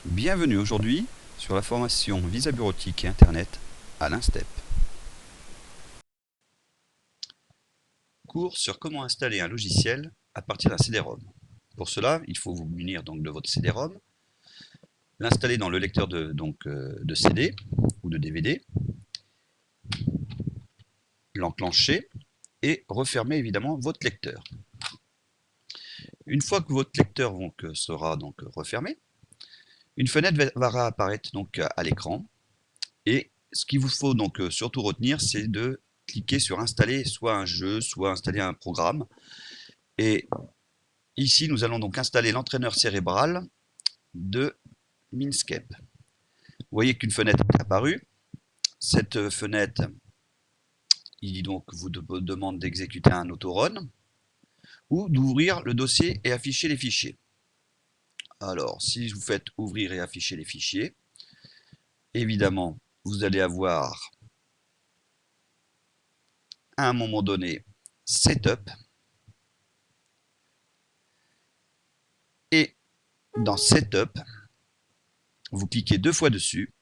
Bienvenue aujourd'hui sur la formation Visa Bureautique et Internet à l'INSTEP. Cours sur comment installer un logiciel à partir d'un CD-ROM. Pour cela, il faut vous munir donc de votre CD-ROM, l'installer dans le lecteur de CD ou de DVD, l'enclencher et refermer évidemment votre lecteur. Une fois que votre lecteur sera refermé, une fenêtre va réapparaître à l'écran. Et ce qu'il vous faut surtout retenir, c'est de cliquer sur installer soit un jeu, soit installer un programme. Et ici, nous allons donc installer l'entraîneur cérébral de Minscape. Vous voyez qu'une fenêtre est apparue. Cette fenêtre, il vous demande d'exécuter un autorun ou d'ouvrir le dossier et afficher les fichiers. Alors, si vous faites ouvrir et afficher les fichiers, évidemment, vous allez avoir à un moment donné Setup. Et dans Setup, vous cliquez 2 fois dessus.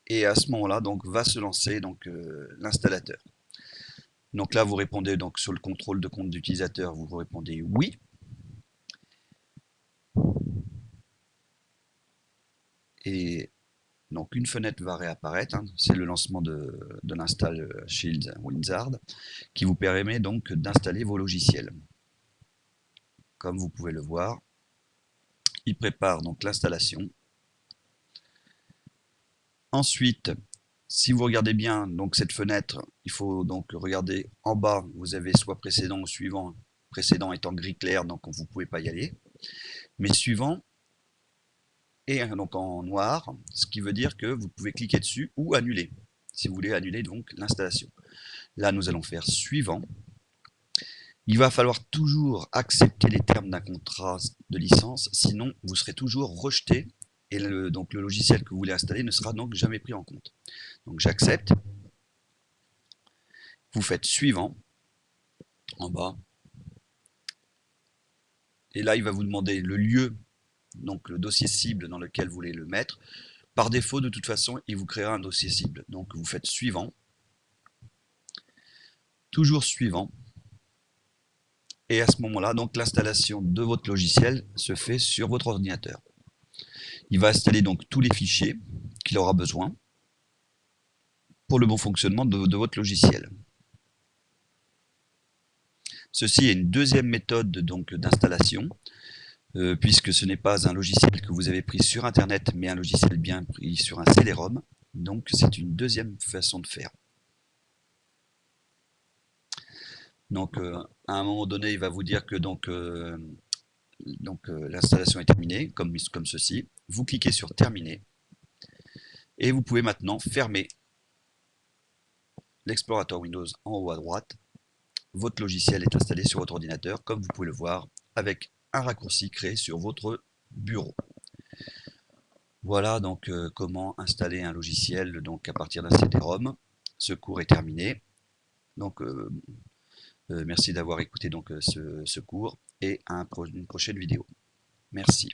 Et à ce moment-là, va se lancer l'installateur. Donc là, vous répondez sur le contrôle de compte d'utilisateur, vous répondez oui. Et donc une fenêtre va réapparaître, c'est le lancement de l'install Shield Wizard qui vous permet donc d'installer vos logiciels. Comme vous pouvez le voir, il prépare donc l'installation. Ensuite, si vous regardez bien cette fenêtre, il faut donc regarder en bas, vous avez soit précédent ou suivant, précédent étant gris clair, donc vous ne pouvez pas y aller, mais suivant est donc en noir, ce qui veut dire que vous pouvez cliquer dessus ou annuler, si vous voulez annuler donc l'installation. Là, nous allons faire suivant. Il va falloir toujours accepter les termes d'un contrat de licence, sinon vous serez toujours rejeté et le logiciel que vous voulez installer ne sera donc jamais pris en compte. Donc j'accepte. Vous faites suivant en bas. Et là, il va vous demander le lieu, donc le dossier cible dans lequel vous voulez le mettre. Par défaut, de toute façon, il vous créera un dossier cible. Donc vous faites suivant. Toujours suivant. Et à ce moment-là, l'installation de votre logiciel se fait sur votre ordinateur. Il va installer donc tous les fichiers qu'il aura besoin pour le bon fonctionnement de votre logiciel. Ceci est une deuxième méthode d'installation, puisque ce n'est pas un logiciel que vous avez pris sur Internet, mais un logiciel bien pris sur un CD-ROM. Donc c'est une deuxième façon de faire. Donc à un moment donné, il va vous dire que l'installation est terminée, comme ceci. Vous cliquez sur terminer et vous pouvez maintenant fermer l'explorateur Windows en haut à droite. Votre logiciel est installé sur votre ordinateur, comme vous pouvez le voir, avec un raccourci créé sur votre bureau. Voilà comment installer un logiciel à partir d'un CD-ROM. Ce cours est terminé. Merci d'avoir écouté ce cours et à une prochaine vidéo. Merci.